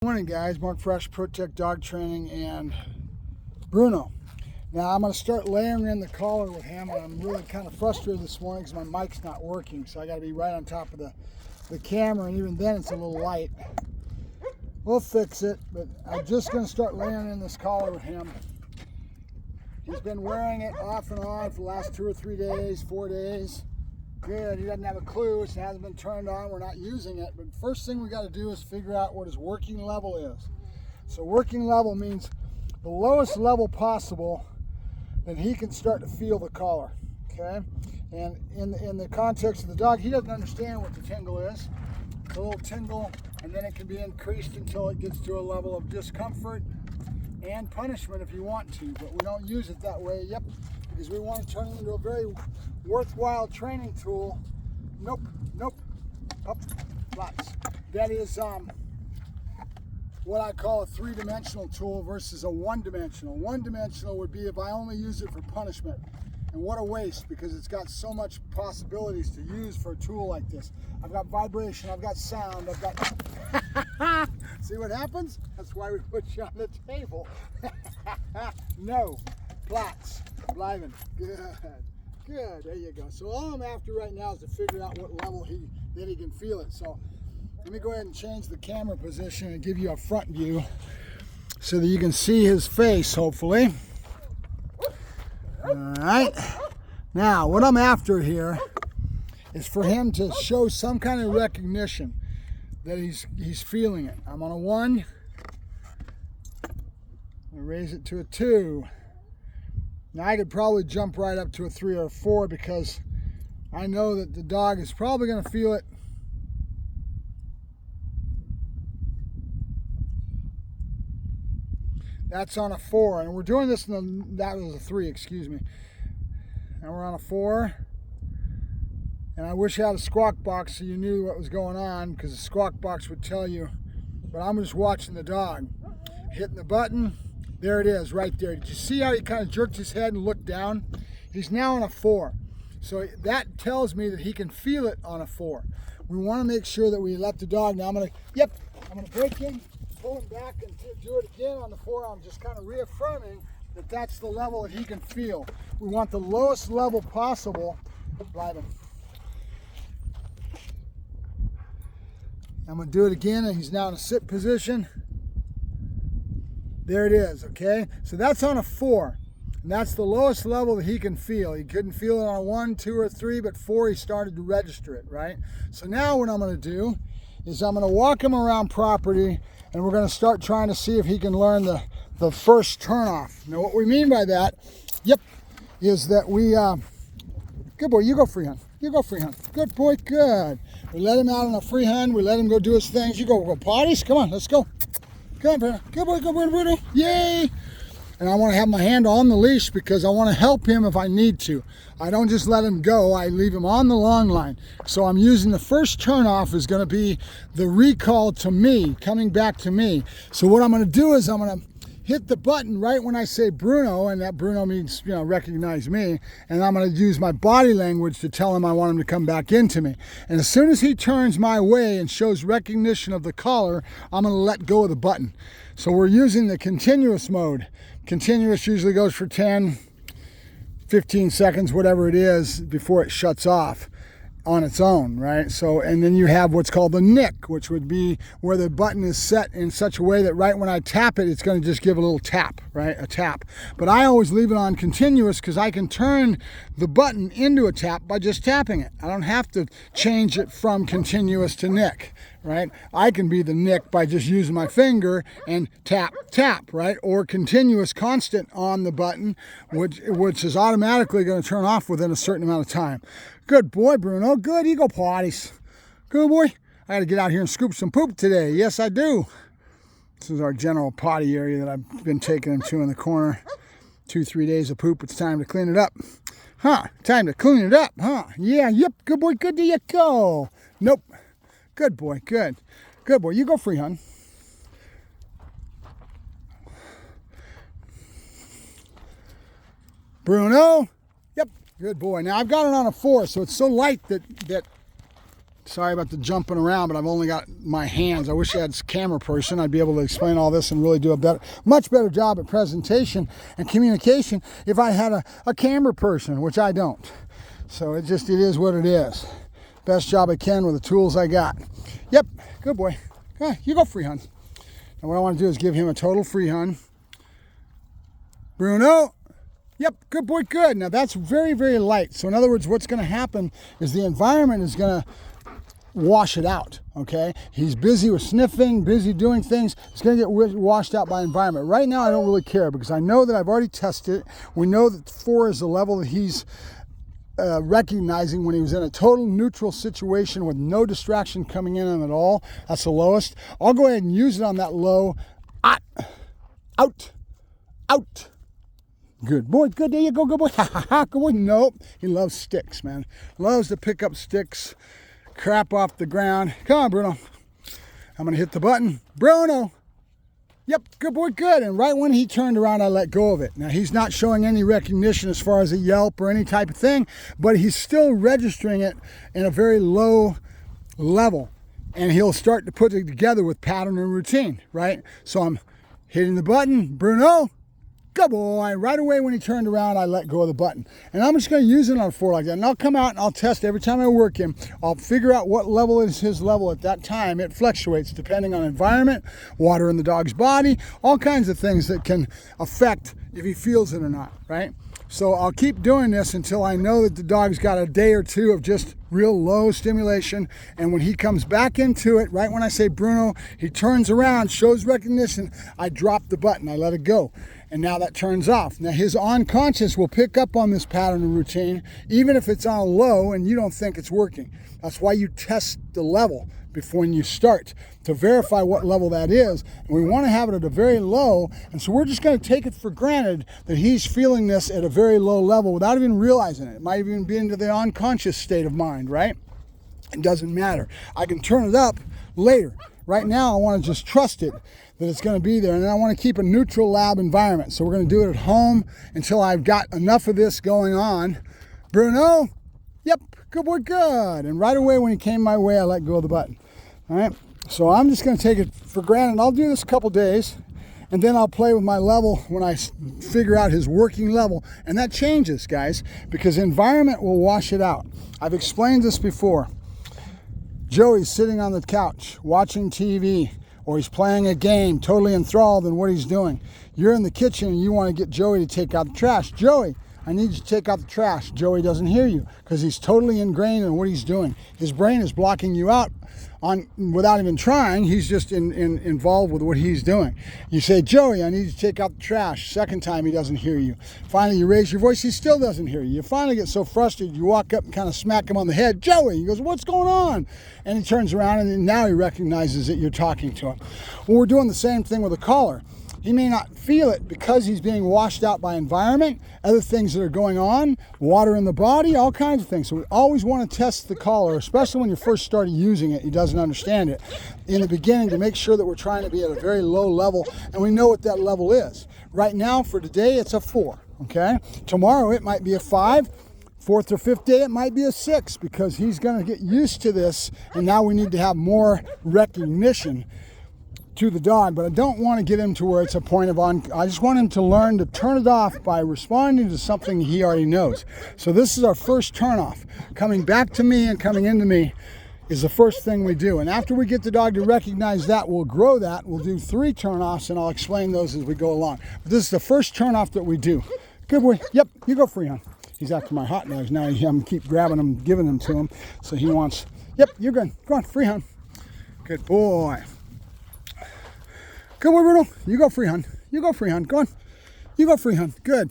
Morning guys, Mark Fresh, Protect Dog Training, and Bruno. Now I'm going to start layering in the collar with him, and I'm really kind of frustrated this morning because my mic's not working, so I got to be right on top of the camera, and even then it's a little light. We'll fix it, but I'm just going to start layering in this collar with him. He's been wearing it off and on for the last 2 or 3 days, 4 days. Good, he doesn't have a clue, it hasn't been turned on, we're not using it, but first thing we got to do is figure out what his working level is. So working level means the lowest level possible that he can start to feel the collar, okay? And in the context of the dog, he doesn't understand what the tingle is. It's a little tingle, and then it can be increased until it gets to a level of discomfort and punishment if you want to, but we don't use it that way, because we want to turn it into a very worthwhile training tool. Nope, up, lots. That is what I call a three-dimensional tool versus a one-dimensional. One-dimensional would be if I only use it for punishment. And what a waste, because it's got so much possibilities to use for a tool like this. I've got vibration, I've got sound, I've got... See what happens? That's why we put you on the table. No, plots, bleiben. Good, there you go. So all I'm after right now is to figure out what level that he can feel it. So let me go ahead and change the camera position and give you a front view so that you can see his face, hopefully. All right. Now, what I'm after here is for him to show some kind of recognition that he's feeling it. I'm on a 1. I raise it to a 2. Now I could probably jump right up to a 3 or a 4 because I know that the dog is probably going to feel it. That's on a 4, and we're doing this that was a 3, excuse me. And we're on a 4. And I wish I had a squawk box so you knew what was going on, because the squawk box would tell you. But I'm just watching the dog. Hitting the button. There it is, right there. Did you see how he kind of jerked his head and looked down? He's now on a 4. So that tells me that he can feel it on a 4. We want to make sure that we let the dog. Now I'm going to break him, pull him back, and do it again on the 4. I'm just kind of reaffirming that that's the level that he can feel. We want the lowest level possible. Bleiben. I'm going to do it again, and he's now in a sit position. There it is, okay? So that's on a 4, and that's the lowest level that he can feel. He couldn't feel it on a 1, 2, or 3, but 4 he started to register it, right? So now what I'm going to do is I'm going to walk him around property, and we're going to start trying to see if he can learn the first turnoff. Now what we mean by that, is that we, good boy, you go free hunt. You go free hunt. Good boy, good. We let him out on a free hunt. We let him go do his things. You go potties. Come on, let's go. Come on, Bruno. Good boy, Bruno. Yay! And I want to have my hand on the leash because I want to help him if I need to. I don't just let him go. I leave him on the long line. So I'm using the first turnoff is going to be the recall to me, coming back to me. So what I'm going to do is I'm going to hit the button right when I say Bruno, and that Bruno means, recognize me, and I'm going to use my body language to tell him I want him to come back into me. And as soon as he turns my way and shows recognition of the collar, I'm going to let go of the button. So we're using the continuous mode. Continuous usually goes for 10, 15 seconds, whatever it is, before it shuts off on its own, right? So, and then you have what's called the nick, which would be where the button is set in such a way that right when I tap it, it's going to just give a little tap, right? A tap. But I always leave it on continuous because I can turn the button into a tap by just tapping it. I don't have to change it from continuous to nick, right? I can be the nick by just using my finger and tap, tap, right? Or continuous constant on the button, which is automatically going to turn off within a certain amount of time. Good boy, Bruno. Good. You go potties. Good boy. I got to get out here and scoop some poop today. Yes, I do. This is our general potty area that I've been taking him to in the corner. 2-3 days of poop. It's time to clean it up. Huh? Time to clean it up, huh? Yeah, yep. Good boy. Good. There you go. Nope. Good boy. Good. Good boy. You go free, hon. Bruno. Yep. Good boy. Now I've got it on a 4, so it's so light that Sorry about the jumping around, but I've only got my hands. I wish I had a camera person. I'd be able to explain all this and really do a much better job at presentation and communication if I had a camera person, which I don't. So it is what it is. Best job I can with the tools I got. Yep, good boy. You go free hunt. And what I want to do is give him a total free hunt. Bruno. Yep, good boy, good. Now that's very, very light. So in other words, what's going to happen is the environment is going to wash it out, okay? He's busy with sniffing, busy doing things. It's going to get washed out by environment. Right now, I don't really care because I know that I've already tested it. We know that 4 is the level that he's recognizing when he was in a total neutral situation with no distraction coming in on at all. That's the lowest. I'll go ahead and use it on that low. Out. Good boy, good. There you go, good boy. Good boy. Nope. He loves sticks, man. Loves to pick up sticks. Crap off the ground. Come on, Bruno. I'm going to hit the button. Bruno. Yep, good boy, good. And right when he turned around, I let go of it. Now, he's not showing any recognition as far as a yelp or any type of thing, but he's still registering it in a very low level. And he'll start to put it together with pattern and routine, right? So I'm hitting the button. Bruno. Good boy. Right away when he turned around, I let go of the button. And I'm just going to use it on a 4 like that. And I'll come out and I'll test every time I work him. I'll figure out what level is his level at that time. It fluctuates depending on environment, water in the dog's body, all kinds of things that can affect if he feels it or not, right? So I'll keep doing this until I know that the dog's got a day or two of just real low stimulation. And when he comes back into it, right when I say Bruno, he turns around, shows recognition, I drop the button, I let it go. And now that turns off. Now his unconscious will pick up on this pattern and routine, even if it's on a low and you don't think it's working. That's why you test the level before you start to verify what level that is. And we want to have it at a very low. And so we're just going to take it for granted that he's feeling this at a very low level without even realizing it. It might even be into the unconscious state of mind, right? It doesn't matter. I can turn it up later. Right now, I want to just trust it that it's going to be there. And then I want to keep a neutral lab environment. So we're going to do it at home until I've got enough of this going on. Bruno, yep, good boy, good. And right away when he came my way, I let go of the button. All right, so I'm just going to take it for granted. I'll do this a couple days, and then I'll play with my level when I figure out his working level. And that changes, guys, because environment will wash it out. I've explained this before. Joey's sitting on the couch watching TV, or he's playing a game, totally enthralled in what he's doing. You're in the kitchen and you want to get Joey to take out the trash. Joey, I need you to take out the trash. Joey doesn't hear you because he's totally ingrained in what he's doing. His brain is blocking you out without even trying. He's just involved with what he's doing. You say, Joey, I need you to take out the trash. Second time, he doesn't hear you. Finally, you raise your voice. He still doesn't hear you. You finally get so frustrated, you walk up and kind of smack him on the head. Joey, he goes, what's going on? And he turns around, and now he recognizes that you're talking to him. Well, we're doing the same thing with a collar. He may not feel it because he's being washed out by environment, other things that are going on, water in the body, all kinds of things. So we always want to test the collar, especially when you first started using it, he doesn't understand it, in the beginning, to make sure that we're trying to be at a very low level and we know what that level is. Right now, for today, it's a 4, okay? Tomorrow, it might be a 5. 4th or 5th day, it might be a 6 because he's going to get used to this, and now we need to have more recognition to the dog. But I don't want to get him to where it's a point of I just want him to learn to turn it off by responding to something he already knows. So this is our first turn off. Coming back to me and coming into me is the first thing we do. And after we get the dog to recognize that, we'll grow that. We'll do 3 turn offs, and I'll explain those as we go along. But this is the first turn off that we do. Good boy. Yep, you go free on. He's after my hot dogs now. I'm going to keep grabbing them, giving them to him. So he wants, yep, you're good. Go on, free hunt. Good boy. Good boy, Bruno. You go free hunt. You go free hunt. Go on. You go free hunt. Good.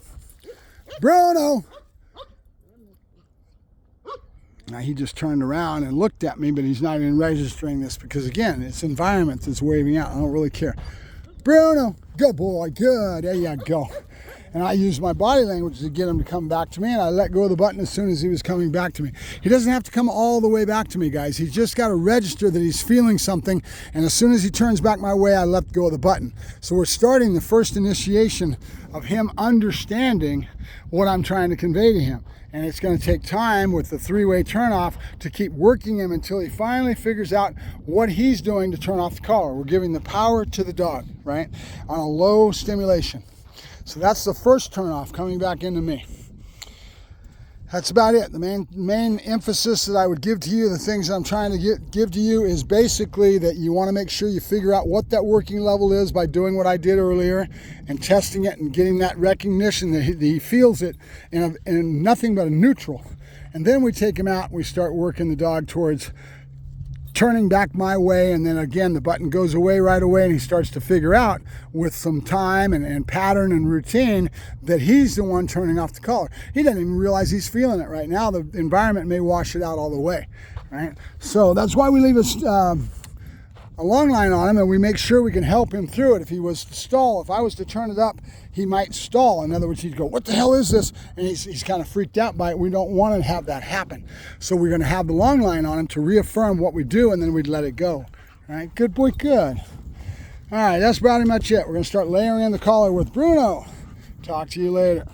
Bruno. Now he just turned around and looked at me, but he's not even registering this because, again, it's environment that's waving out. I don't really care. Bruno. Good boy. Good. There you go. and I used my body language to get him to come back to me, and I let go of the button as soon as he was coming back to me. He doesn't have to come all the way back to me, guys. He's just got to register that he's feeling something, and as soon as he turns back my way, I let go of the button. So we're starting the first initiation of him understanding what I'm trying to convey to him. And it's going to take time with the 3-way turnoff to keep working him until he finally figures out what he's doing to turn off the collar. We're giving the power to the dog, right, on a low stimulation. So that's the first turnoff, coming back into me. That's about it. The main emphasis that I would give to you, the things that I'm trying to give to you, is basically that you want to make sure you figure out what that working level is by doing what I did earlier and testing it and getting that recognition that he feels it in nothing but a neutral. And then we take him out and we start working the dog towards turning back my way, and then again the button goes away right away, and he starts to figure out with some time and pattern and routine that he's the one turning off the collar. He doesn't even realize he's feeling it right now. The environment may wash it out all the way, right? So that's why we leave a long line on him, and we make sure we can help him through it. If he was to stall, if I was to turn it up, he might stall. In other words, he'd go, what the hell is this? And he's kind of freaked out by it. We don't want to have that happen. So we're going to have the long line on him to reaffirm what we do, and then we'd let it go. All right, good boy, good. All right, that's about much it. We're going to start layering in the collar with Bruno. Talk to you later.